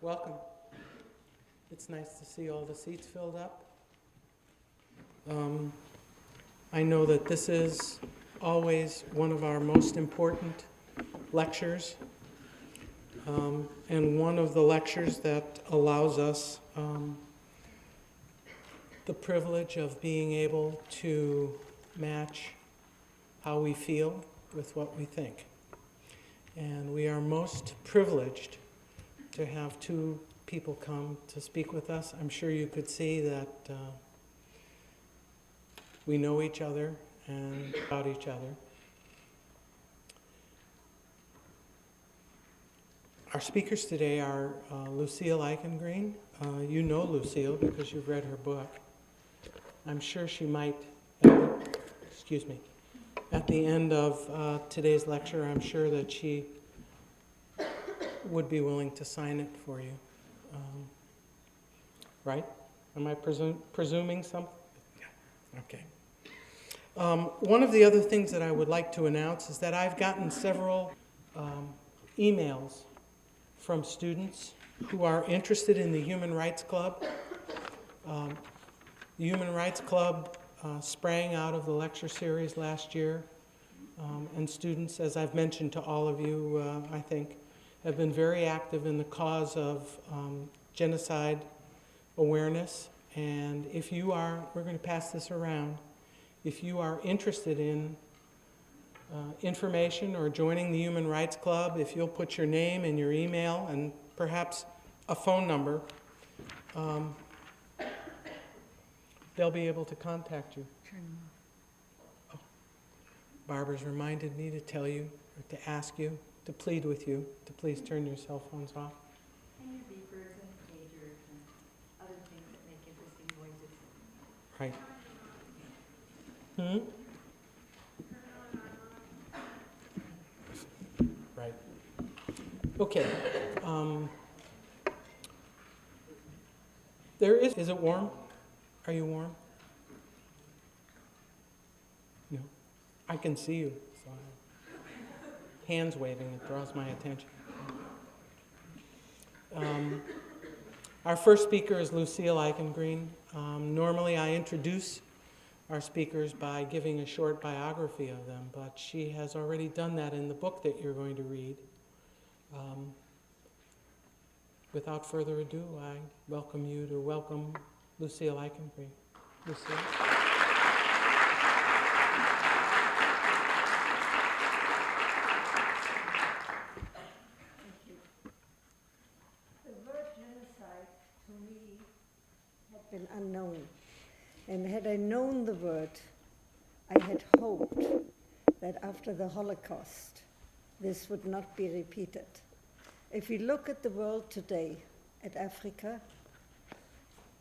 welcome. It's nice to see all the seats filled up. I know that this is always one of our most important lectures, and one of the lectures that allows us the privilege of being able to match how we feel with what we think. And we are most privileged to have two people come to speak with us. I'm sure you could see that we know each other and about each other. Our speakers today are Lucille Eichengreen. You know Lucille because you've read her book. I'm sure she might, at the end of today's lecture, I'm sure that she would be willing to sign it for you. Right? Am I presuming something? Yeah. Okay. One of the other things that I would like to announce is that I've gotten several emails from students who are interested in the Human Rights Club. The Human Rights Club sprang out of the lecture series last year, and students, as I've mentioned to all of you, I think, have been very active in the cause of genocide awareness. And if you are, we're going to pass this around, if you are interested in information or joining the Human Rights Club, if you'll put your name and your email and perhaps a phone number, they'll be able to contact you. Oh. Barbara's reminded me to tell you, or to ask you, to plead with you, to please turn your cell phones off. And your beepers and pagers and other things that make interesting voices. Right. Right. Okay. Is it warm? Are you warm? No. I can see you. So hands waving, it draws my attention. Our first speaker is Lucille Eichengreen. Normally I introduce our speakers by giving a short biography of them, but she has already done that in the book that you're going to read. Without further ado, I welcome you to welcome Lucille Eichengreen. Lucille. Been unknown, and had I known the word, I had hoped that after the Holocaust this would not be repeated. If we look at the world today, at Africa,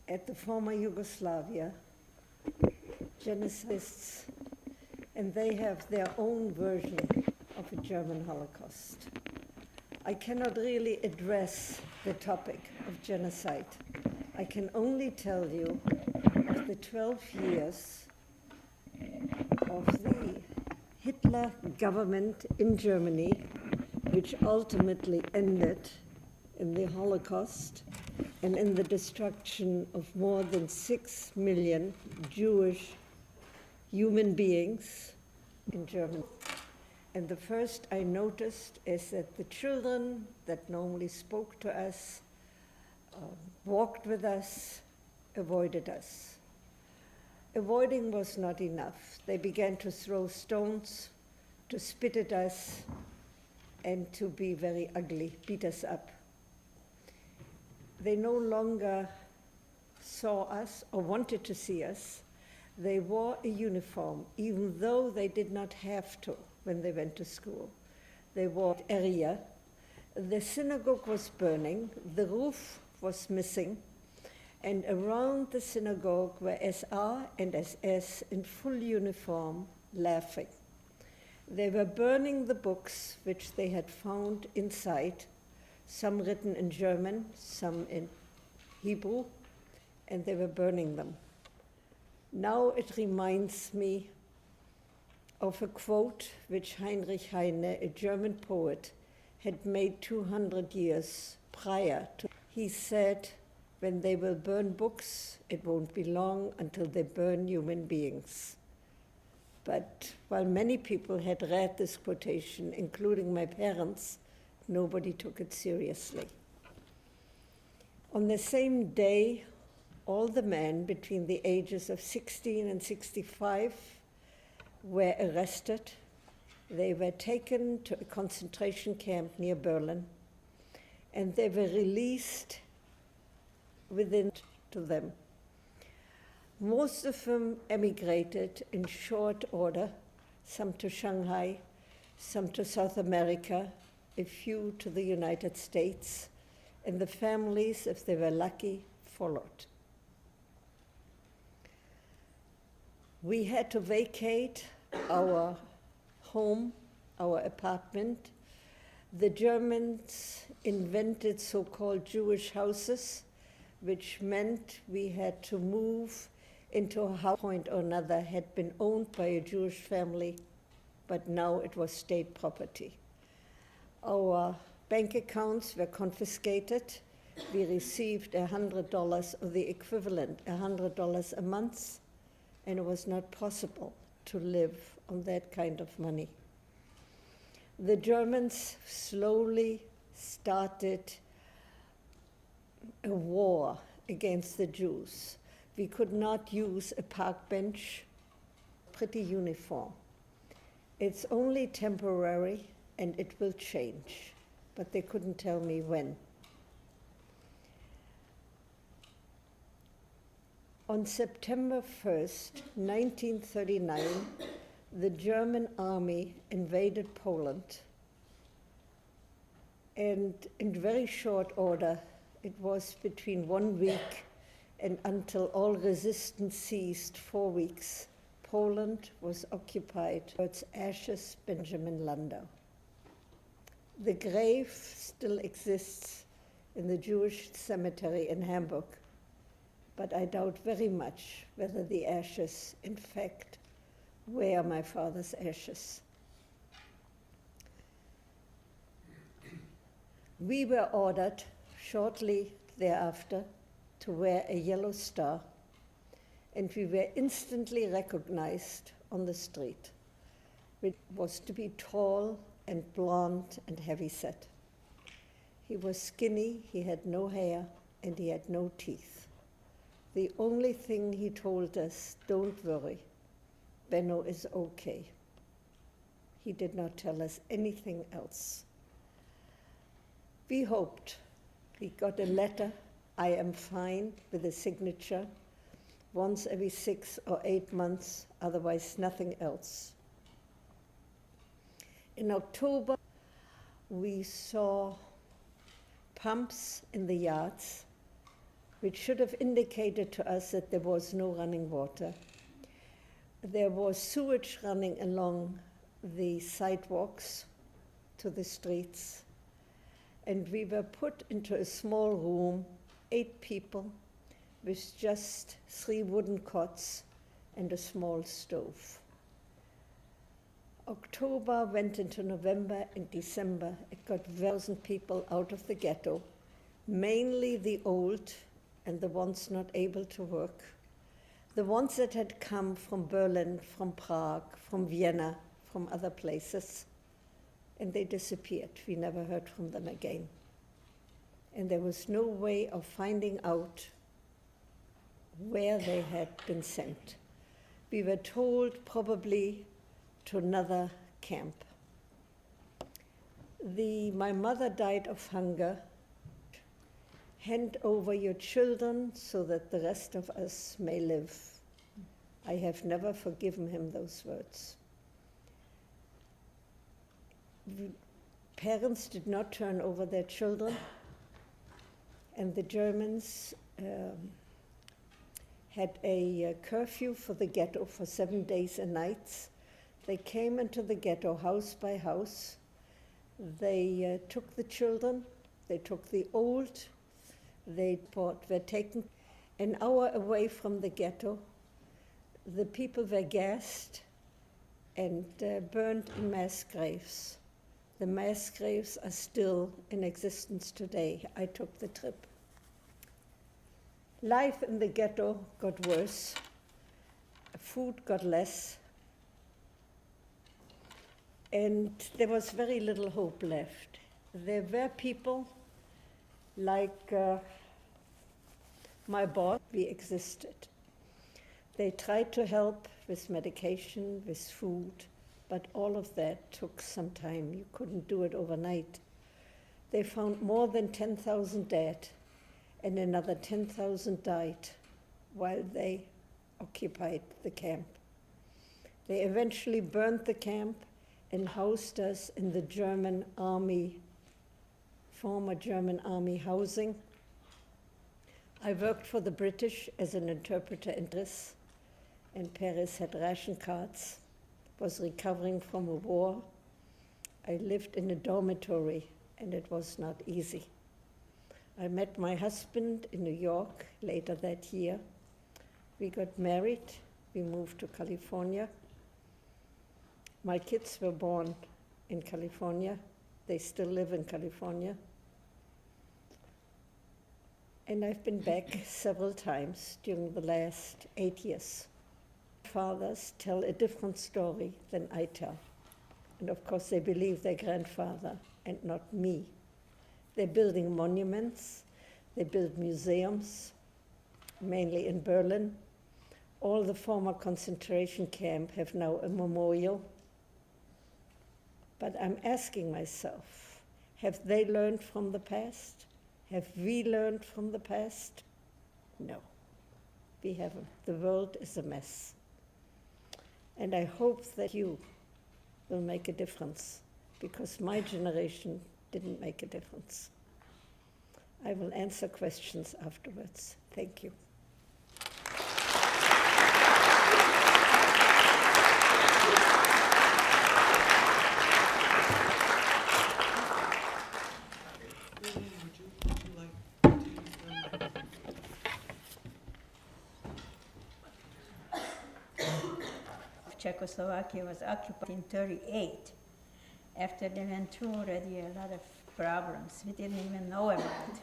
at the former Yugoslavia, genocides, and they have their own version of a German Holocaust. I cannot really address the topic of genocide. I can only tell you of the 12 years of the Hitler government in Germany, which ultimately ended in the Holocaust and in the destruction of more than 6 million Jewish human beings in Germany. And the first I noticed is that the children that normally spoke to us, walked with us, avoided us. Avoiding was not enough. They began to throw stones, to spit at us, and to be very ugly, beat us up. They no longer saw us or wanted to see us. They wore a uniform, even though they did not have to when they went to school. They wore area. The synagogue was burning. The roof was missing, and around the synagogue were SR and SS in full uniform laughing. They were burning the books which they had found inside, some written in German, some in Hebrew, and they were burning them. Now it reminds me of a quote which Heinrich Heine, a German poet, had made 200 years prior to. He said, when they will burn books, it won't be long until they burn human beings. But while many people had read this quotation, including my parents, nobody took it seriously. On the same day, all the men between the ages of 16 and 65 were arrested. They were taken to a concentration camp near Berlin, and they were released within to them. Most of them emigrated in short order, some to Shanghai, some to South America, a few to the United States, and the families, if they were lucky, followed. We had to vacate our home, our apartment. The Germans invented so-called Jewish houses, which meant we had to move into a house point or another had been owned by a Jewish family, but now it was state property. Our bank accounts were confiscated. We received $100 or the equivalent, $100 a month, and it was not possible to live on that kind of money. The Germans slowly started a war against the Jews. We could not use a park bench, pretty uniform. It's only temporary and it will change, but they couldn't tell me when. On September 1st, 1939, the German army invaded Poland, and in very short order, it was between 1 week and until all resistance ceased, 4 weeks, Poland was occupied. Its ashes, Benjamin Landau. The grave still exists in the Jewish cemetery in Hamburg, but I doubt very much whether the ashes, in fact, were my father's ashes. We were ordered shortly thereafter to wear a yellow star, and we were instantly recognized on the street. It was to be tall and blonde and heavy-set. He was skinny, he had no hair, and he had no teeth. The only thing he told us, don't worry, Benno is okay. He did not tell us anything else. We hoped. We got a letter, I am fine, with a signature, once every 6 or 8 months, otherwise nothing else. In October, we saw pumps in the yards, which should have indicated to us that there was no running water. There was sewage running along the sidewalks to the streets, and we were put into a small room, 8 people, with just 3 wooden cots and a small stove. October went into November and December. It got 1,000 people out of the ghetto, mainly the old and the ones not able to work. The ones that had come from Berlin, from Prague, from Vienna, from other places, and they disappeared. We never heard from them again. And there was no way of finding out where they had been sent. We were told probably to another camp. My mother died of hunger. Hand over your children so that the rest of us may live. I have never forgiven him those words. Parents did not turn over their children, and the Germans had a curfew for the ghetto for 7 days and nights. They came into the ghetto house by house. They took the children, they took the old, were taken an hour away from the ghetto. The people were gassed and burned in mass graves. The mass graves are still in existence today. I took the trip Life in the ghetto got worse. Food got less. And there was very little hope left. There were people like my boss, we existed. They tried to help with medication, with food, but all of that took some time. You couldn't do it overnight. They found more than 10,000 dead, and another 10,000 died while they occupied the camp. They eventually burned the camp and housed us in the German army, former German army housing. I worked for the British as an interpreter in Paris, and Paris had ration cards, was recovering from a war. I lived in a dormitory, and it was not easy. I met my husband in New York later that year. We got married, we moved to California. My kids were born in California. They still live in California. And I've been back several times during the last 8 years. Fathers tell a different story than I tell. And of course, they believe their grandfather and not me. They're building monuments, they build museums, mainly in Berlin. All the former concentration camps have now a memorial. But I'm asking myself, have they learned from the past? Have we learned from the past? No, we haven't. The world is a mess. And I hope that you will make a difference, because my generation didn't make a difference. I will answer questions afterwards. Thank you. Czechoslovakia was occupied in 1938. After they went through already a lot of problems we didn't even know about.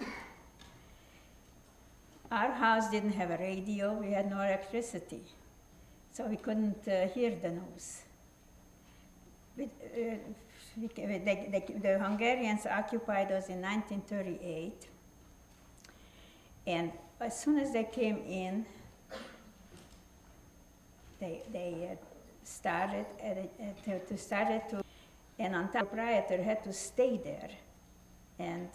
Our house didn't have a radio, we had no electricity, so we couldn't hear the news. The Hungarians occupied us in 1938, and as soon as they came in, they started to, and on top, the proprietor had to stay there and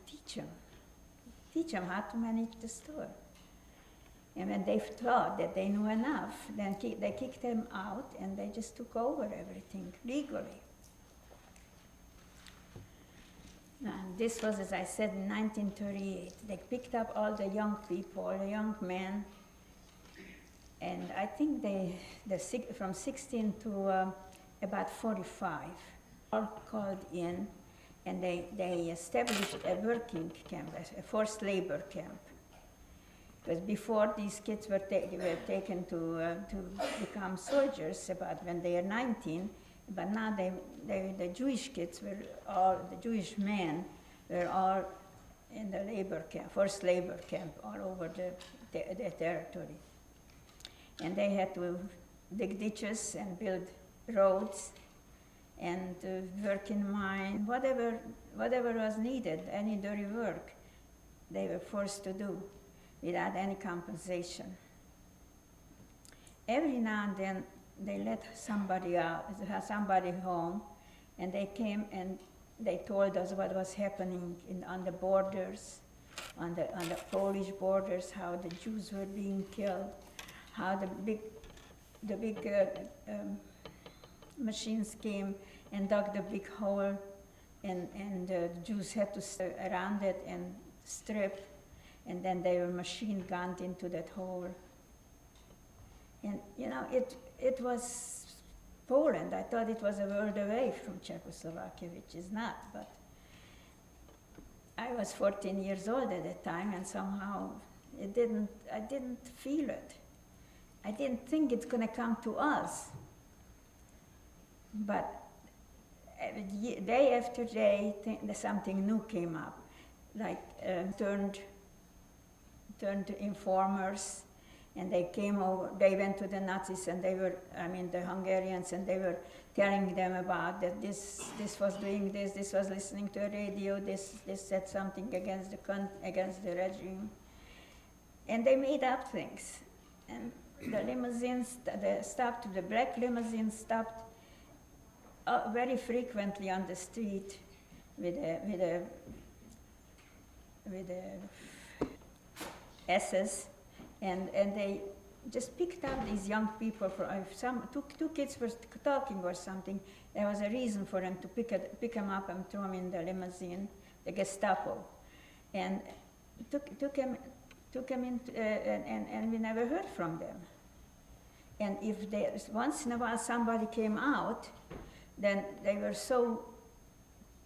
teach them how to manage the store. And when they thought that they knew enough, then they kicked them out and they just took over everything legally. And this was, as I said, in 1938. They picked up all the young people, the young men, and I think from 16 to about 45, all called in, and they established a working camp, a forced labor camp. Because before these kids were taken to become soldiers about when they are 19, but now the Jewish kids were all, the Jewish men were all in the labor camp, forced labor camp all over the territory. And they had to dig ditches and build roads and work in mine, whatever was needed, any dirty work, they were forced to do without any compensation. Every now and then they let somebody out, somebody home, and they came and they told us what was happening on the borders, on the Polish borders, how the Jews were being killed, how the big machines came and dug the big hole, and the Jews had to stay around it and strip, and then they were machine gunned into that hole. And you know, it was Poland. I thought it was a world away from Czechoslovakia, which is not, but I was 14 years old at that time, and somehow I didn't feel it. I didn't think it's going to come to us. But day after day, something new came up, like turned turned to informers, and they came over, they went to the Nazis, and they were, the Hungarians, and they were telling them about that this was doing this was listening to a radio, this said something against the regime. And they made up things. And the limousines, the black limousines stopped very frequently on the street with a S's, and they just picked up these young people. Two kids were talking or something, there was a reason for them to pick them up and throw them in the limousine, the Gestapo, and took them in, and we never heard from them. And if once in a while somebody came out, then they were so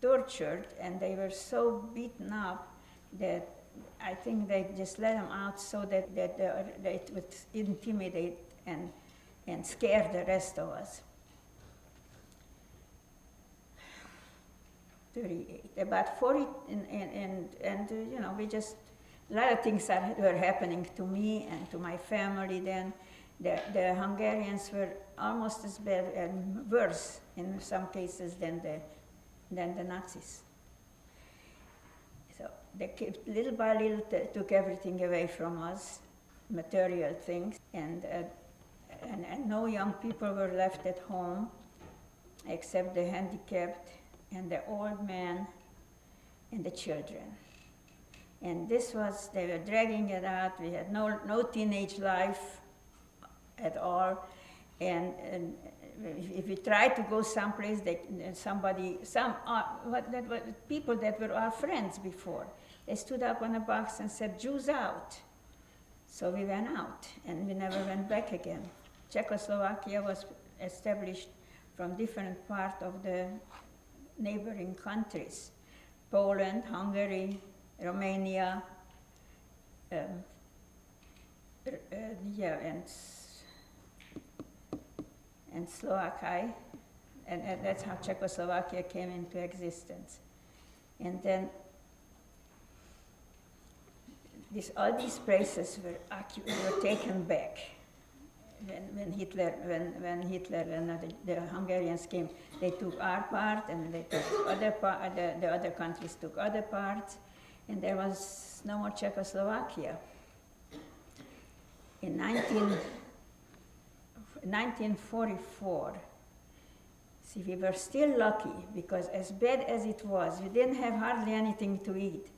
tortured and they were so beaten up that I think they just let them out so that they would intimidate and scare the rest of us. 38, about 40, and we just, a lot of things were happening to me and to my family then. The Hungarians were almost as bad and worse in some cases than the Nazis. So they little by little took everything away from us, material things, and no young people were left at home except the handicapped and the old men and the children. And they were dragging it out. We had no teenage life at all, and if we tried to go someplace, people that were our friends before, they stood up on a box and said, "Jews out." So we went out, and we never went back again. Czechoslovakia was established from different parts of the neighboring countries: Poland, Hungary, Romania, and Slovakia, and that's how Czechoslovakia came into existence. And then all these places were taken back when Hitler and the Hungarians came. They took our part, and they took the other countries took other parts, and there was no more Czechoslovakia. In 1944, see, we were still lucky, because as bad as it was, we didn't have hardly anything to eat.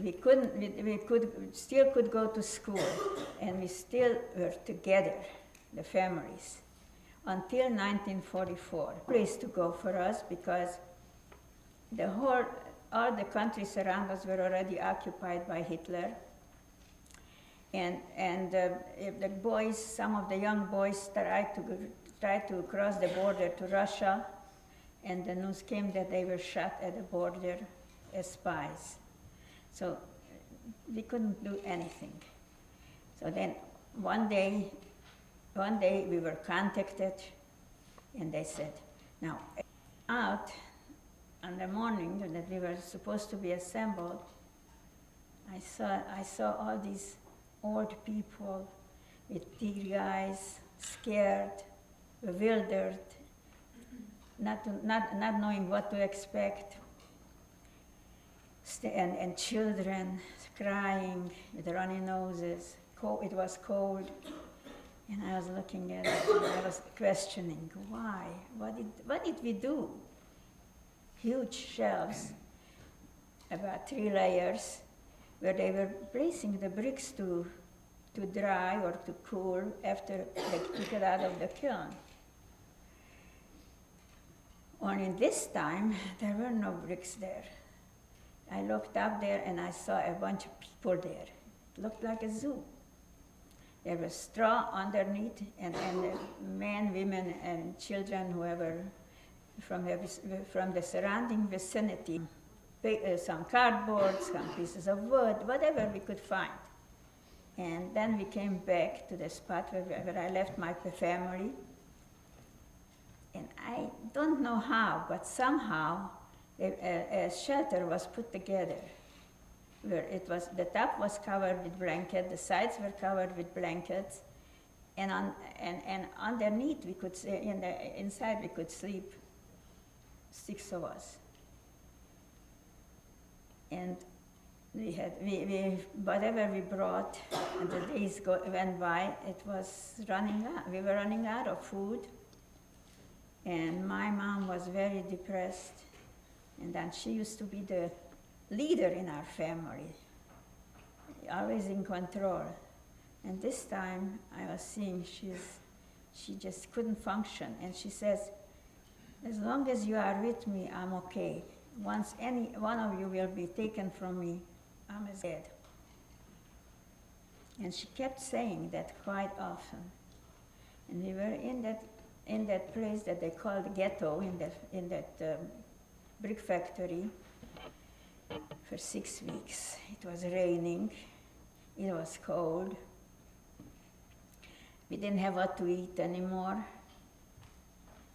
We still could go to school, and we still were together, the families, until 1944. Place to go for us, because all the countries around us were already occupied by Hitler. And if the boys, some of the young boys tried to cross the border to Russia, and the news came that they were shot at the border as spies. So we couldn't do anything. So then one day we were contacted, and they said, now, out on the morning that we were supposed to be assembled, I saw all these old people with teary eyes, scared, bewildered, not knowing what to expect, and children crying with runny noses. It was cold, and I was looking at it, and I was questioning why. What did we do? Huge shelves, about 3 layers, where they were placing the bricks to dry or to cool after they took it out of the kiln. Only this time, there were no bricks there. I looked up there and I saw a bunch of people there. It looked like a zoo. There was straw underneath, and men, women, and children, whoever from the surrounding vicinity. Some cardboard, some pieces of wood, whatever we could find. And then we came back to the spot where I left my family. And I don't know how, but somehow a shelter was put together where it was, the top was covered with blanket, the sides were covered with blankets, and underneath we could, inside we could sleep, 6 of us. And we whatever we brought, and the days went by, it was running out. We were running out of food, and my mom was very depressed, and then she used to be the leader in our family, always in control. And this time I was seeing she just couldn't function, and she says, as long as you are with me, I'm okay. Once any one of you will be taken from me, I'm dead. And she kept saying that quite often. And we were in that place that they called ghetto, in that brick factory, for 6 weeks. It was raining, it was cold. We didn't have what to eat anymore.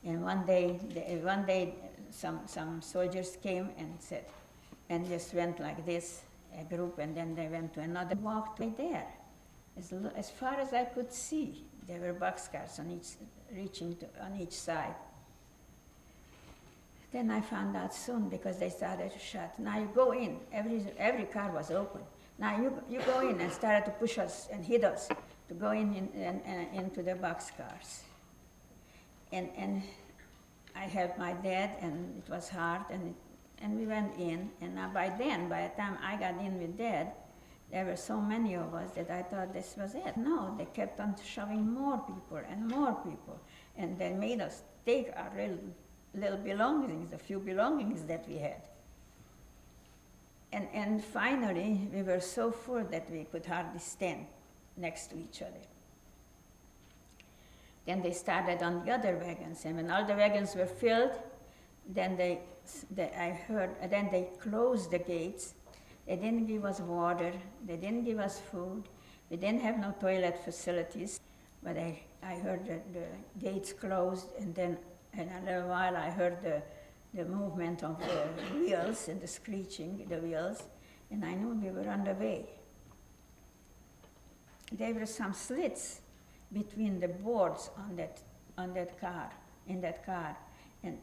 And one day some soldiers came and said, and just went like this, a group, and then they went to another, walked right there. As far as I could see, there were boxcars on each side. Then I found out soon, because they started to shut. Now you go in, every car was open. Now you go in, and started to push us and hit us to go into the boxcars. And I had my dad, and it was hard, and we went in, and now by the time I got in with Dad, there were so many of us that I thought this was it. No, they kept on shoving more people, and they made us take our little belongings, the few belongings that we had. And finally, we were so full that we could hardly stand next to each other. Then they started on the other wagons, and when all the wagons were filled, then they closed the gates. They didn't give us water, they didn't give us food, we didn't have no toilet facilities, but I heard the gates closed, and then in a little while I heard the movement of the wheels and the screeching, the wheels, and I knew we were on the way. There were some slits between the boards in that car, and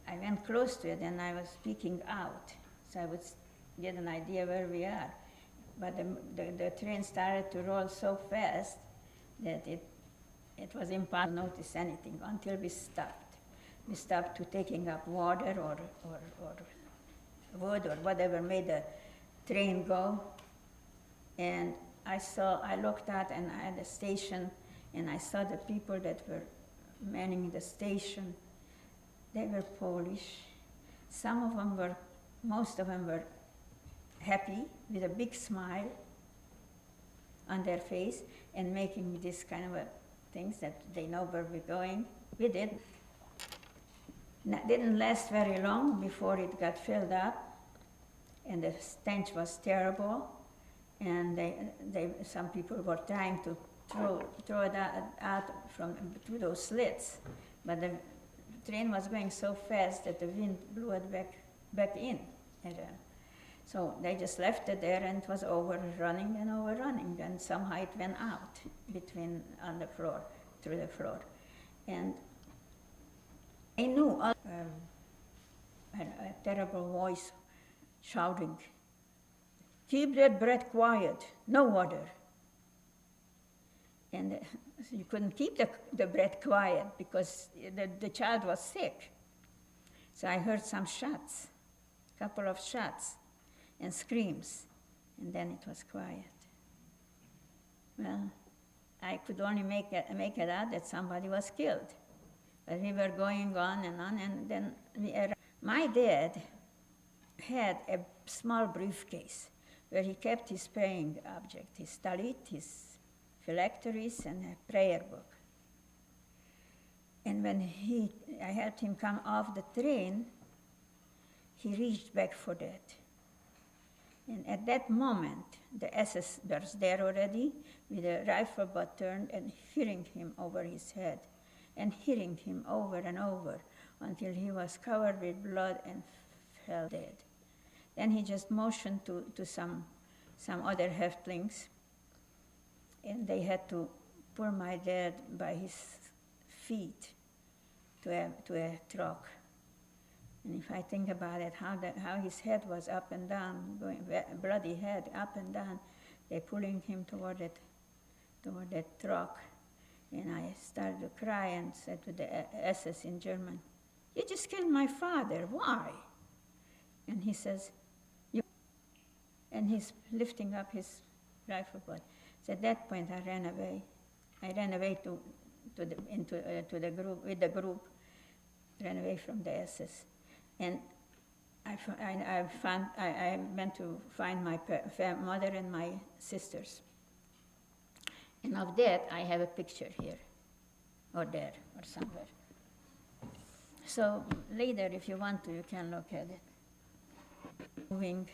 I went close to it, and I was peeking out, so I would get an idea where we are. But the train started to roll so fast that it was impossible to notice anything until we stopped. We stopped to taking up water or wood or whatever made the train go, and I looked out, and I had a station, and I saw the people that were manning the station. They were Polish. Most of them were happy, with a big smile on their face, and making this kind of things that they know where we're going. We did. It didn't last very long before it got filled up, and the stench was terrible, and some people were trying to throw it out through those slits, but the train was going so fast that the wind blew it back in. So they just left it there, and it was overrunning, and somehow it went out on the floor, through the floor. And I knew a terrible voice shouting, "Keep that breath quiet, no water." And you couldn't keep the breath quiet because the child was sick. So I heard some shots, a couple of shots, and screams, and then it was quiet. Well, I could only make it out that somebody was killed. But we were going on, and then my dad had a small briefcase where he kept his praying object, his talit, his phylacteries, and a prayer book. And when I helped him come off the train, he reached back for that. And at that moment, the SS was there already with a rifle butt turned and hitting him over his head, and hitting him over and over until he was covered with blood and fell dead. Then he just motioned to some some other halflings, and they had to pull my dad by his feet to a truck. And if I think about it, how his head was up and down, bloody head up and down, they pulling him toward that truck. And I started to cry and said to the SS in German, "You just killed my father, why?" And he says, and he's lifting up his rifle butt. So at that point I ran away. I ran away to the group, with the group, ran away from the SS. And I went to find my mother and my sisters. And of that, I have a picture here, or there, or somewhere. So later, if you want to, you can look at it. Moving.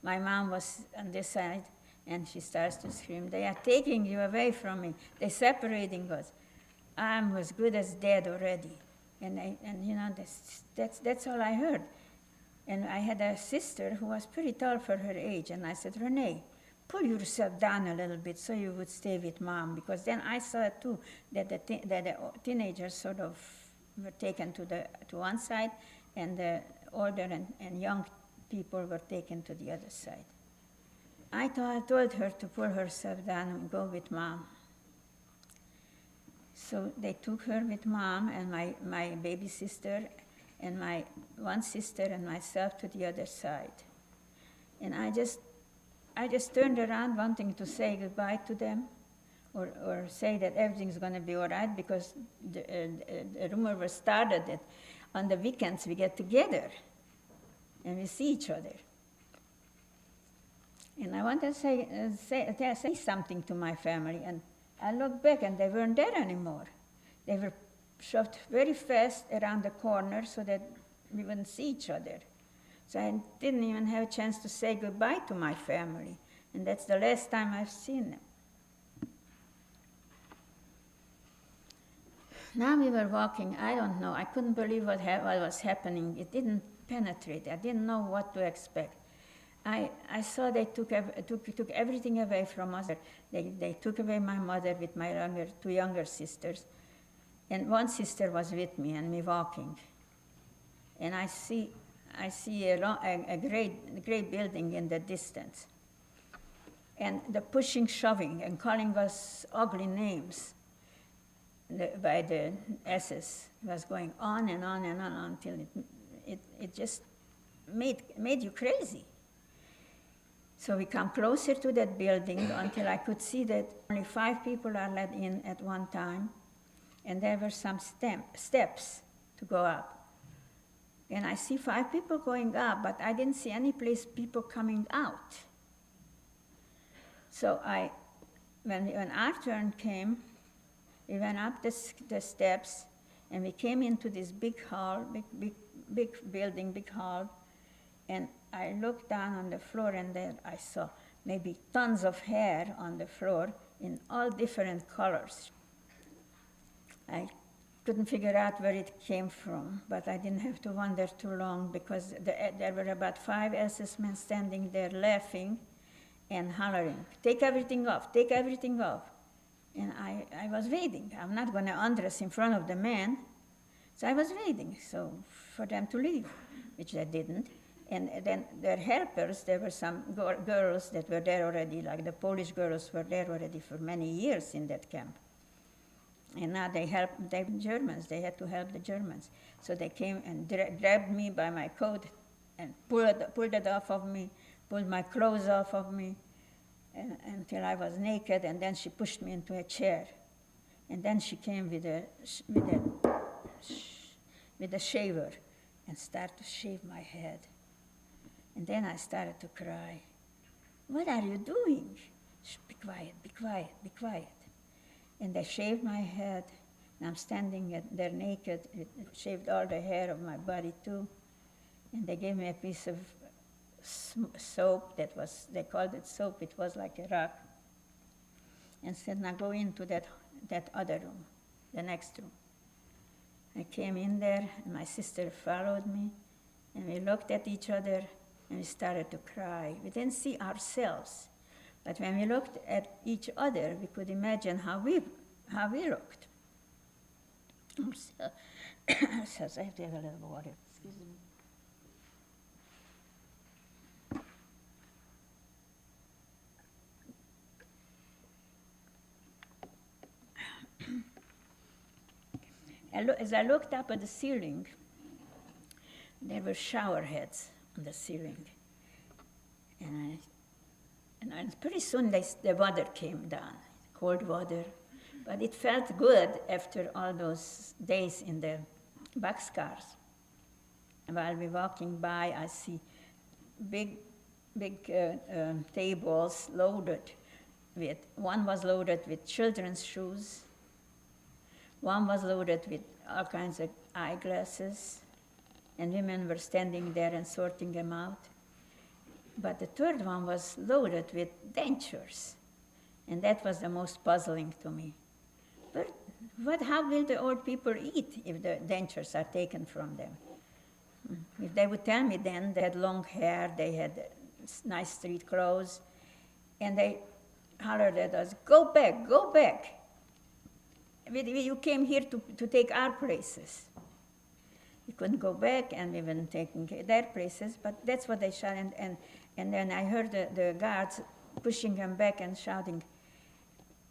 My mom was on this side, and she starts to scream, "They are taking you away from me. They're separating us. I'm as good as dead already." And you know, that's all I heard. And I had a sister who was pretty tall for her age, and I said, "Renee, pull yourself down a little bit so you would stay with Mom," because then I saw too that the teenagers sort of were taken to one side, and the older and young people were taken to the other side. I told her to pull herself down and go with Mom. So they took her with Mom and my baby sister and my one sister and myself to the other side. And I just turned around wanting to say goodbye to them or say that everything's going to be all right, because the rumor was started that on the weekends we get together and we see each other. And I wanted to say something to my family, and I looked back and they weren't there anymore. They were shoved very fast around the corner so that we wouldn't see each other. So I didn't even have a chance to say goodbye to my family, and that's the last time I've seen them. Now we were walking, I don't know, I couldn't believe what was happening. It didn't penetrate, I didn't know what to expect. I saw they took everything away from us. They took away my mother with my two younger sisters, and one sister was with me and me walking. And I see a great building in the distance. And the pushing, shoving, and calling us ugly names by the SS was going on and on and on until it just made you crazy. So we come closer to that building until I could see that only 5 people are let in at one time, and there were some steps to go up. And I see 5 people going up, but I didn't see any place people coming out. So when our turn came, we went up the steps, and we came into this big hall, big building, big hall, and I looked down on the floor, and there I saw maybe tons of hair on the floor in all different colors. I couldn't figure out where it came from, but I didn't have to wonder too long, because there were about 5 SS men standing there laughing and hollering, "Take everything off, take everything off." And I was waiting. I'm not going to undress in front of the man. So I was waiting for them to leave, which they didn't. And then their helpers, there were some girls that were there already, like the Polish girls were there already for many years in that camp. And now they helped the Germans. They had to help the Germans. So they came and grabbed me by my coat and pulled it off of me, pulled my clothes off of me until I was naked, and then she pushed me into a chair. And then she came with a shaver and started to shave my head. And then I started to cry. "What are you doing?" "Shh, be quiet, be quiet, be quiet." And they shaved my head, and I'm standing there naked. It shaved all the hair of my body too. And they gave me a piece of soap they called it soap, it was like a rock. And said, "Now go into that other room, the next room." I came in there, and my sister followed me, and we looked at each other, and we started to cry. We didn't see ourselves, but when we looked at each other, we could imagine how we looked. Ourselves. I have to have a little water. Excuse me. As I looked up at the ceiling, there were shower heads on the ceiling. And pretty soon the water came down, cold water. But it felt good after all those days in the boxcars. And while we're walking by, I see big tables loaded with, one was loaded with children's shoes, one was loaded with all kinds of eyeglasses, and women were standing there and sorting them out. But the third one was loaded with dentures, and that was the most puzzling to me. But how will the old people eat if the dentures are taken from them? If they would tell me then, they had long hair, they had nice street clothes, and they hollered at us, "Go back, go back. You came here to take our places." We couldn't go back, and we weren't taking their places, but that's what they shouted. And then I heard the guards pushing them back and shouting,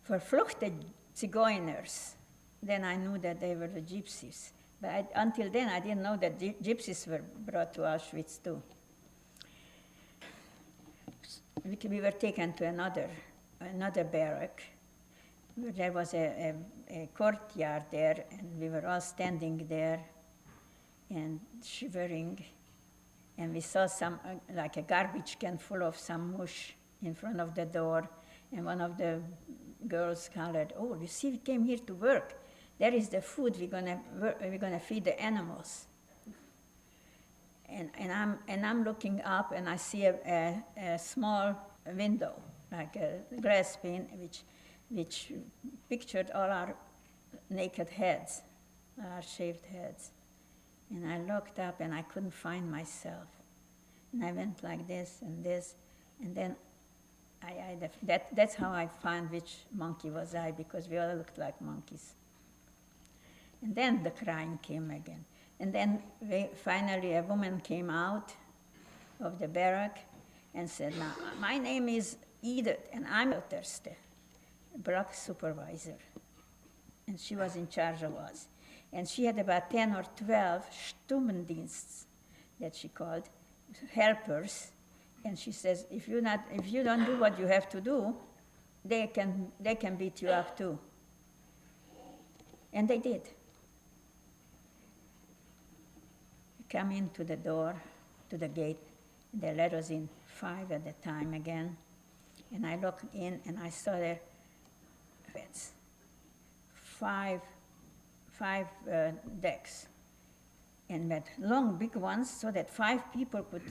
"Verfluchte Zigeuners." Then I knew that they were the gypsies. But until then, I didn't know that gypsies were brought to Auschwitz too. We were taken to another barrack, where there was a courtyard there, and we were all standing there and shivering. And we saw like a garbage can full of some mush in front of the door. And one of the girls hollered, "Oh, you see, we came here to work. There is the food we're gonna feed the animals." And I'm looking up, and I see a small window, like a glass pane, which pictured all our naked heads, our shaved heads. And I looked up, and I couldn't find myself. And I went like this, and then that's how I found which monkey was I, because we all looked like monkeys. And then the crying came again. And then finally a woman came out of the barrack and said, "Now, my name is Edith, and I'm a Thursday, block supervisor." And she was in charge of us. And she had about 10 or 12 Stummendiensts, that she called, helpers. And she says, if you don't do what you have to do, they can beat you up too. And they did. We come into the door, to the gate. They let us in 5 at a time again. And I looked in, and I saw there beds, five decks, and had long, big ones, so that 5 people could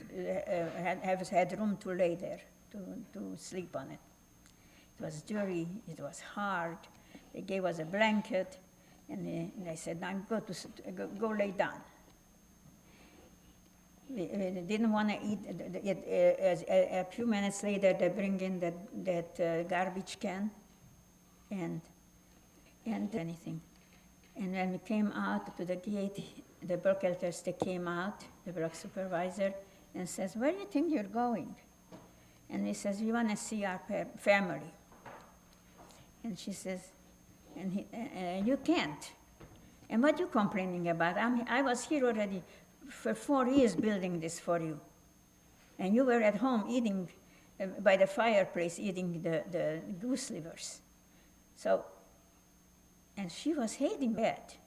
had room to lay there, to sleep on it. It was dirty, it was hard. They gave us a blanket, and they said, "Now go lay down." We didn't want to eat. A few minutes later, they bring in that garbage can, and anything. And when we came out to the gate, the Burkeltester came out, the block supervisor, and says, "Where do you think you're going?" And he says, "We want to see our family." And she says, "You can't. And what are you complaining about? I was here already for 4 years building this for you. And you were at home eating, by the fireplace, eating the goose livers." So, and she was hating that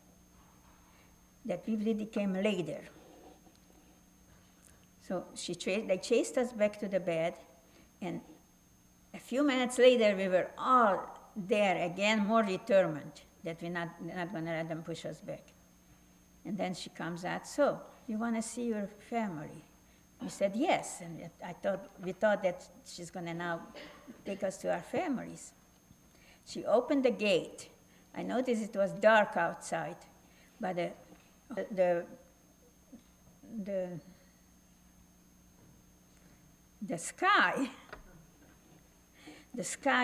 we really came later. So they chased us back to the bed, and a few minutes later, we were all there again, more determined that we're not going to let them push us back. And then she comes out, "So, you want to see your family?" We said yes, and we thought that she's going to now take us to our families. She opened the gate. I noticed it was dark outside, but the sky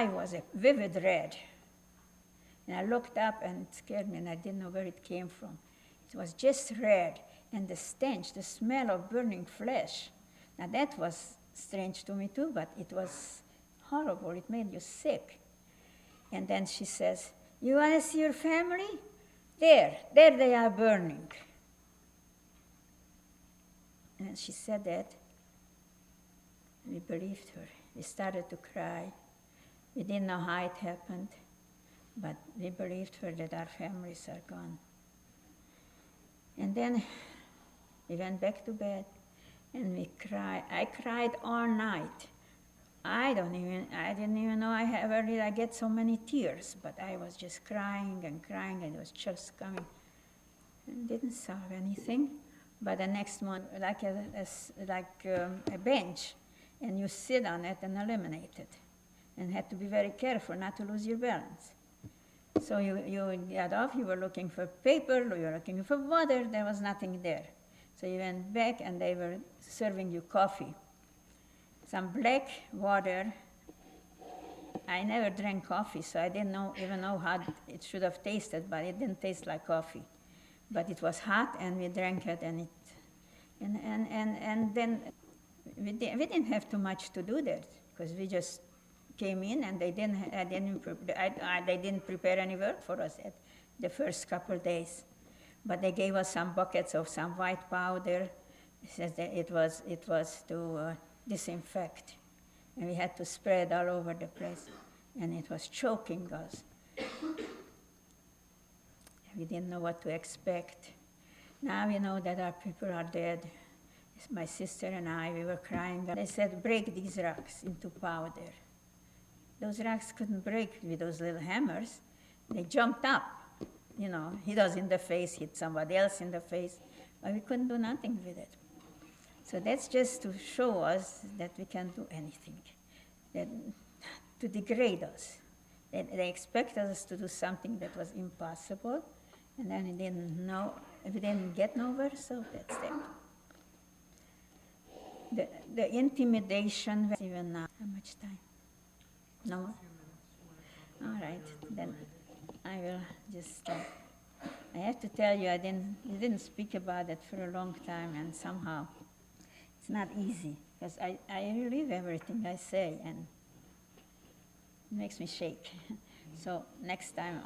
was a vivid red. And I looked up and it scared me, and I didn't know where it came from. It was just red, and the stench, the smell of burning flesh. Now that was strange to me too, but it was horrible. It made you sick. And then she says, "You want to see your family? There they are burning." And she said that. We believed her. We started to cry. We didn't know how it happened, but we believed her that our families are gone. And then we went back to bed, and we cried. I cried all night. I didn't even know where did I get so many tears, but I was just crying, and it was just coming. And didn't solve anything. But the next one, like a bench, and you sit on it and eliminate it, and had to be very careful not to lose your balance. So you got off, you were looking for paper, you were looking for water, there was nothing there. So you went back and they were serving you coffee. Some black water. I never drank coffee, so I didn't even know how it should have tasted, but it didn't taste like coffee. But it was hot, and we drank it, and then we didn't have too much to do there, because we just came in, and they didn't prepare any work for us at the first couple days. But they gave us some buckets of some white powder. It says that it was to disinfect, and we had to spread all over the place, and it was choking us. We didn't know what to expect. Now we know that our people are dead. My sister and I, we were crying. They said, "Break these rocks into powder." Those rocks couldn't break with those little hammers. They jumped up. Hit us in the face, hit somebody else in the face, but we couldn't do nothing with it. So that's just to show us that we can do anything, to degrade us. They expected us to do something that was impossible, and then we didn't get nowhere, so that's that. The intimidation, even now. How much time? No more? All right, then I will just I have to tell you, you didn't speak about it for a long time, and somehow it's not easy, because I relive everything I say, and it makes me shake. So next time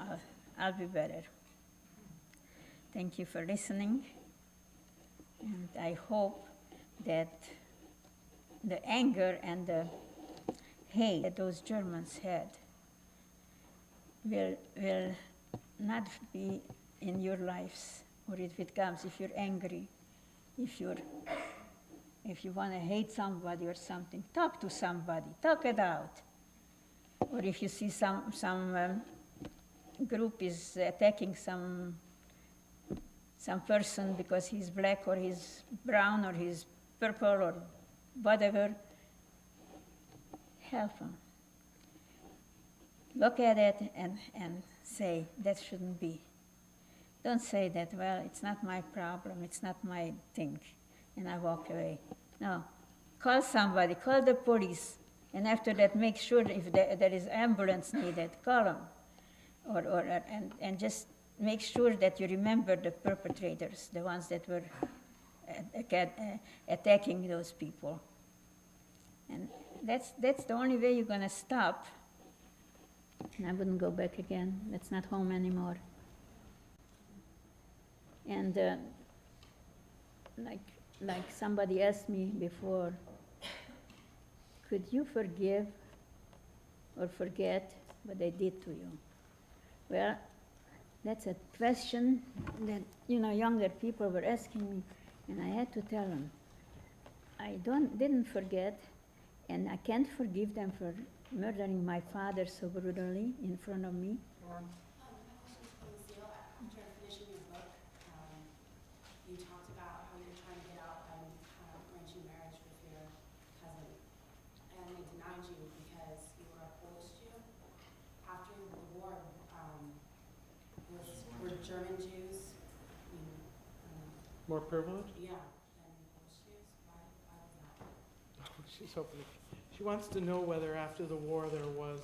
I'll be better. Thank you for listening, and I hope that the anger and the hate that those Germans had will not be in your lives, or if it comes, if you're angry, if you want to hate somebody or something, talk to somebody, talk it out. Or if you see some group is attacking some person because he's black or he's brown or he's purple or whatever, help him. Look at it and say, that shouldn't be. Don't say that, well, it's not my problem, it's not my thing, and I walk away. No, call somebody, call the police, and after that make sure if there is ambulance needed, call them. And just make sure that you remember the perpetrators, the ones that were attacking those people. And that's the only way you're going to stop. And I wouldn't go back again. That's not home anymore. And like somebody asked me before, could you forgive or forget what they did to you? Well, that's a question that younger people were asking me, and I had to tell them, I didn't forget, and I can't forgive them for murdering my father so brutally in front of me. After finishing your book, you talked about how you're trying to get out and arranging marriage with your cousin, and they denied you because you were a Polish Jew. After the war, were German Jews More privileged? yeah, than Polish Jews? Why was that? Oh, she's hoping, she wants to know whether after the war there was,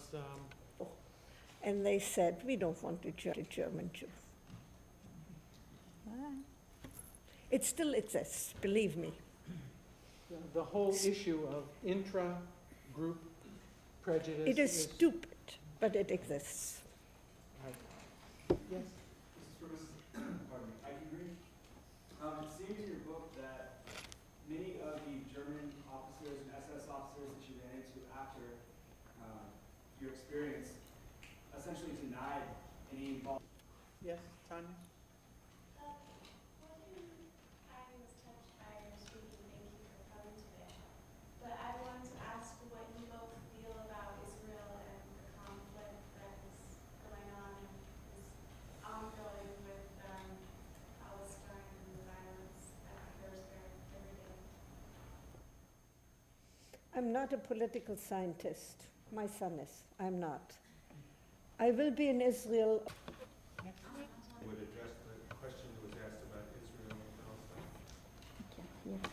And they said, we don't want a German Jew. All right. It still exists, believe me. the whole issue of intra-group prejudice. It is stupid, but it exists. Right. Yes? This is for Mrs. pardon me, Eichengreen. It seems in your book that many of the German officers and SS officers that you ran into after your experience essentially denied any involvement. Yes, Tanya? I was touched by your speaking, thank you for coming today. But I wanted to ask what you both feel about Israel and the conflict that is going on and is ongoing with Palestine and the violence that occurs there every day. I'm not a political scientist. My son is. I'm not. I will be in Israel. Would address the question that was asked about Israel and Palestine. Okay, yes.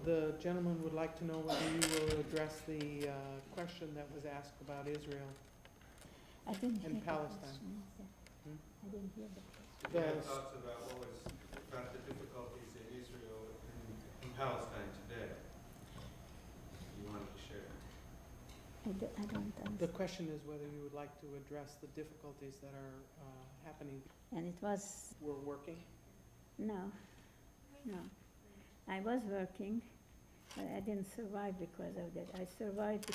The gentleman would like to know whether you will address the question that was asked about Israel. I didn't And hear Palestine. the question. Hmm? I didn't hear the question. You had thoughts about about the difficulties in Israel and Palestine today. You wanted to share. I don't The understand. question is whether you would like to address the difficulties that are happening. And it was, We're working. no. I was working, but I didn't survive because of that. I survived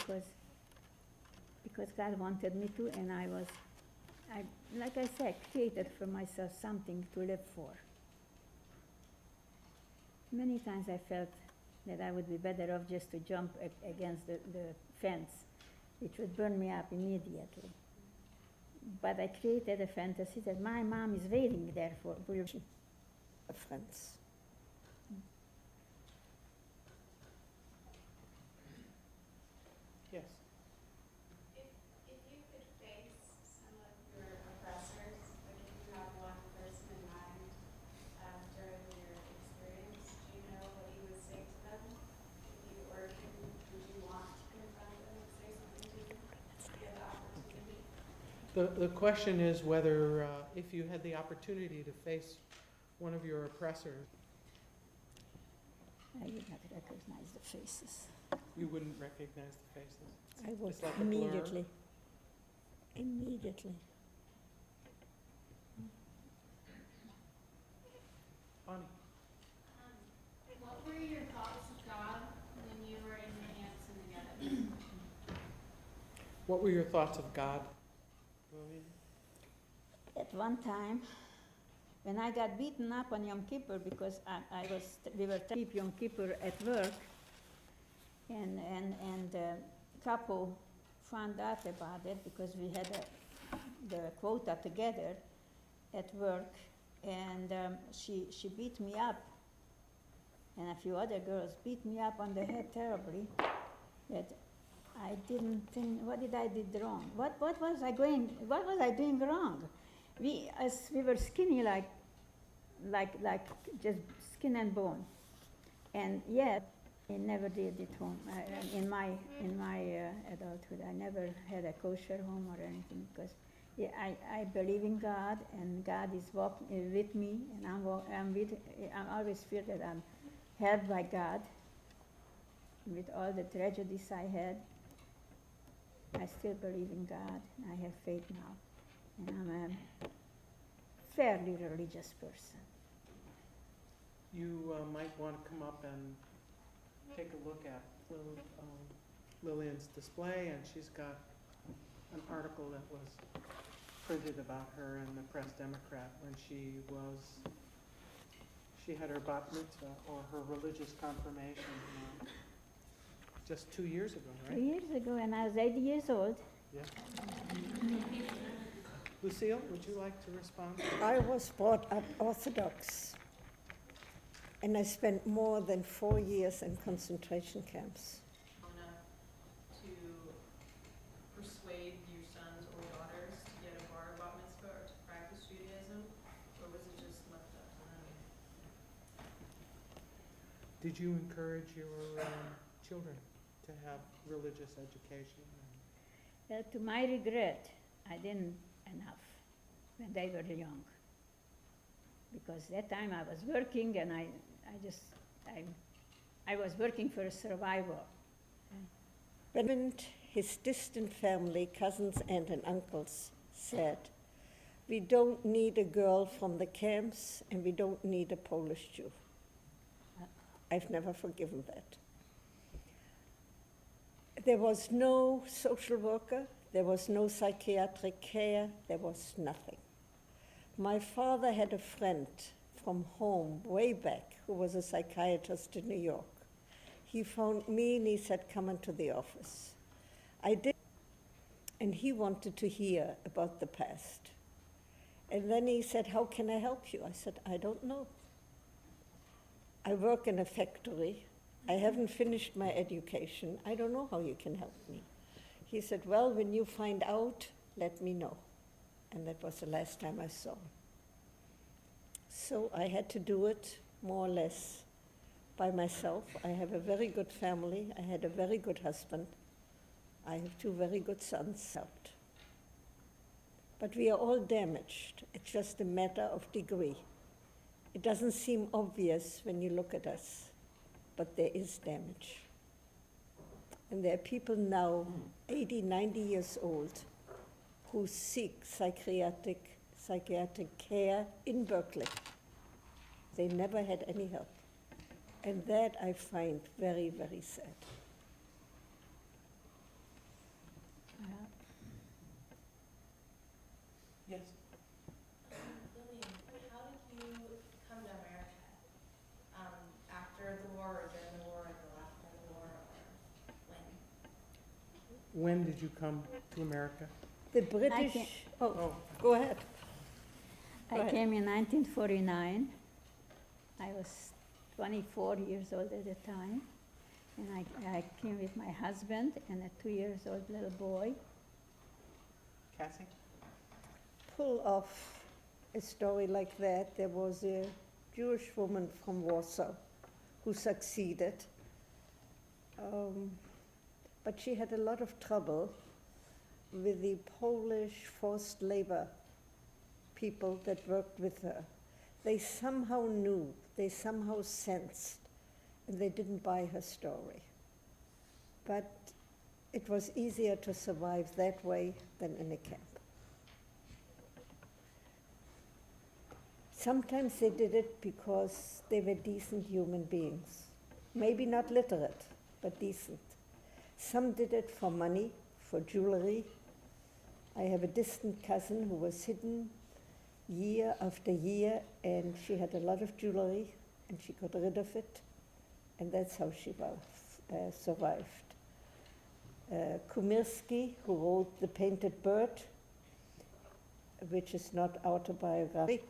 because God wanted me to, and like I said, created for myself something to live for. Many times I felt that I would be better off just to jump against the fence, which would burn me up immediately. But I created a fantasy that my mom is waiting there for Friends. Yes. If you could face some of your oppressors, like if you have one person in mind during your experience, do you know what you would say to them? Would you want to confront them and say something to them? If you had the opportunity? The question is whether, if you had the opportunity to face one of your oppressors, I did not recognize the faces. you wouldn't recognize the faces. I would It's like a blur. immediately. Immediately. Bonnie? What were your thoughts of God when you were in the Hanson together? What were your thoughts of God? Lillian? At one time, when I got beaten up on Yom Kippur because we were keep Yom Kippur at work, and couple found out about it because we had the quota together at work, and she beat me up, and a few other girls beat me up on the head terribly. That I didn't think, what did I did wrong? What was I doing wrong? We were skinny like just skin and bone, and yet I never did it home. In my adulthood, I never had a kosher home or anything because I believe in God, and God is walking with me, and I always feel that I'm helped by God. With all the tragedies I had, I still believe in God. I have faith now, and I'm a fairly religious person. You might want to come up and take a look at Lillian's display, and she's got an article that was printed about her in the Press Democrat when she had her bat mitzvah or her religious confirmation just 2 years ago, 2 right? years ago, and I was 80 years old. Yeah. Lucille, would you like to respond? I was brought up Orthodox, and I spent more than 4 years in concentration camps. To persuade your sons or daughters to get a bar bat mitzvah or to practice Judaism, or was it just left up to them? Did you encourage your children? to have religious education? To my regret, I didn't enough when they were young. Because that time I was working and I was working for a survivor. When his distant family, cousins, aunt, and uncles said, "We don't need a girl from the camps and we don't need a Polish Jew." I've never forgiven that. There was no social worker, there was no psychiatric care, there was nothing. My father had a friend from home way back who was a psychiatrist in New York. He found me and he said, "Come into the office." I did, and he wanted to hear about the past. And then he said, "How can I help you?" I said, "I don't know. I work in a factory. I haven't finished my education. I don't know how you can help me." He said, "Well, when you find out, let me know." And that was the last time I saw him. So I had to do it more or less by myself. I have a very good family. I had a very good husband. I have 2 very good sons out. But we are all damaged. It's just a matter of degree. It doesn't seem obvious when you look at us, but there is damage. And there are people now, 80, 90 years old, who seek psychiatric care in Berkeley. They never had any help. And that I find very, very sad. Yes. Lillian, how did you come to America? After the war, or during the war, or after the war, or when? When did you come to America? The British, can't- Oh, go ahead. I Right. came in 1949. I was 24 years old at the time. And I came with my husband and a 2-year-old little boy. Cassie? Pull off a story like that. There was a Jewish woman from Warsaw who succeeded. But she had a lot of trouble with the Polish forced labor people that worked with her. They somehow knew, they somehow sensed, and they didn't buy her story. But it was easier to survive that way than in a camp. Sometimes they did it because they were decent human beings. Maybe not literate, but decent. Some did it for money, for jewelry. I have a distant cousin who was hidden year after year, and she had a lot of jewelry, and she got rid of it, and that's how she survived. Kumirski, who wrote The Painted Bird, which is not autobiography,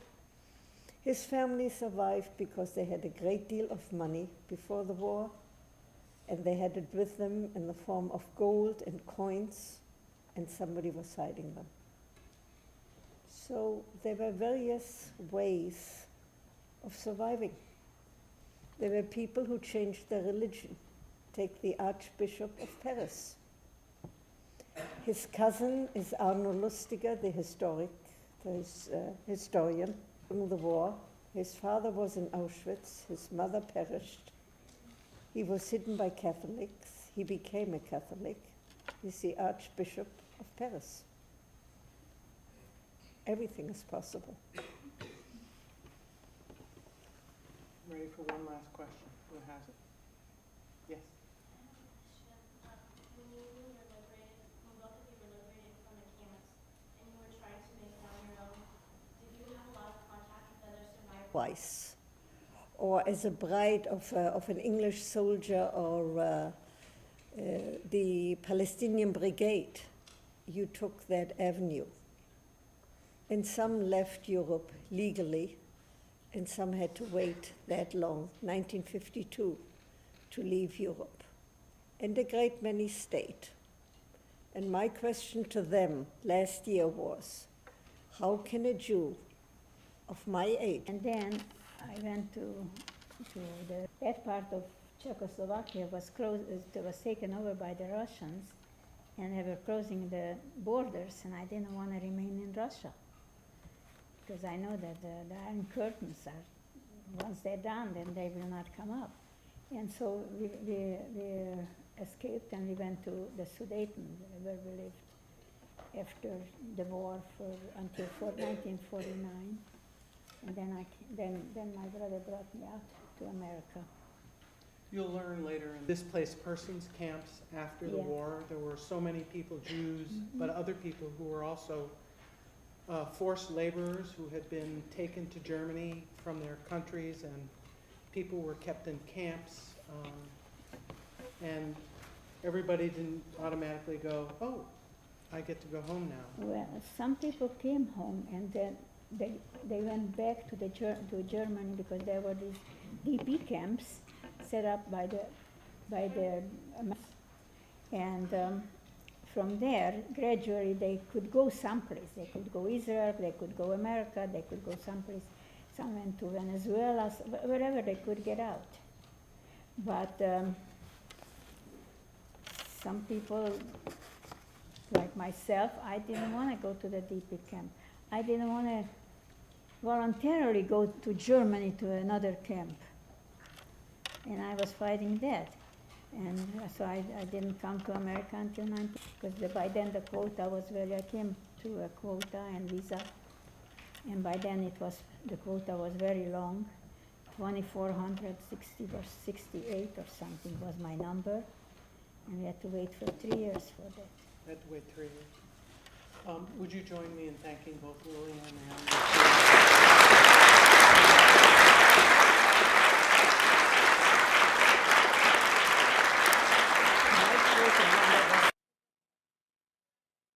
his family survived because they had a great deal of money before the war, and they had it with them in the form of gold and coins, and somebody was hiding them. So there were various ways of surviving. There were people who changed their religion. Take the Archbishop of Paris. His cousin is Arno Lustiger, the historian during the war. His father was in Auschwitz. His mother perished. He was hidden by Catholics. He became a Catholic. He's the Archbishop of Paris. Everything is possible. Ready for one last question? Who has it? Yes. When you were liberated, when both of you were liberated from the camps, and you were trying to make it on your own, did you have a lot of contact with other survivors? Twice. Or as a bride of an English soldier or the Palestinian Brigade, you took that avenue. And some left Europe legally, and some had to wait that long, 1952, to leave Europe. And a great many stayed. And my question to them last year was, how can a Jew of my age And then I went to that part of Czechoslovakia was taken over by the Russians, and they were closing the borders, and I didn't want to remain in Russia because I know that the Iron Curtains are, once they're down, then they will not come up. And so we escaped, and we went to the Sudeten, where we lived after the war until 1949. And then my brother brought me out to America. You'll learn later in displaced persons camps after the Yeah. war, there were so many people, Jews, but other people who were also forced laborers who had been taken to Germany from their countries, and people were kept in camps. And everybody didn't automatically go, oh, I get to go home now. Well, some people came home, and then they went back to Germany because there were these DP camps set up by the and from there gradually they could go someplace. They could go Israel, they could go America, they could go someplace. Some went to Venezuela, wherever they could get out. But some people, like myself, I didn't want to go to the DP camp. I didn't want to voluntarily go to Germany to another camp. And I was fighting that. And so I didn't come to America until 19, because by then the quota was I came to a quota and visa. And by then the quota was very long, 2,460 or 68 or something was my number. And we had to wait for 3 years for that. Had to wait 3 years. Would you join me in thanking both Lillian and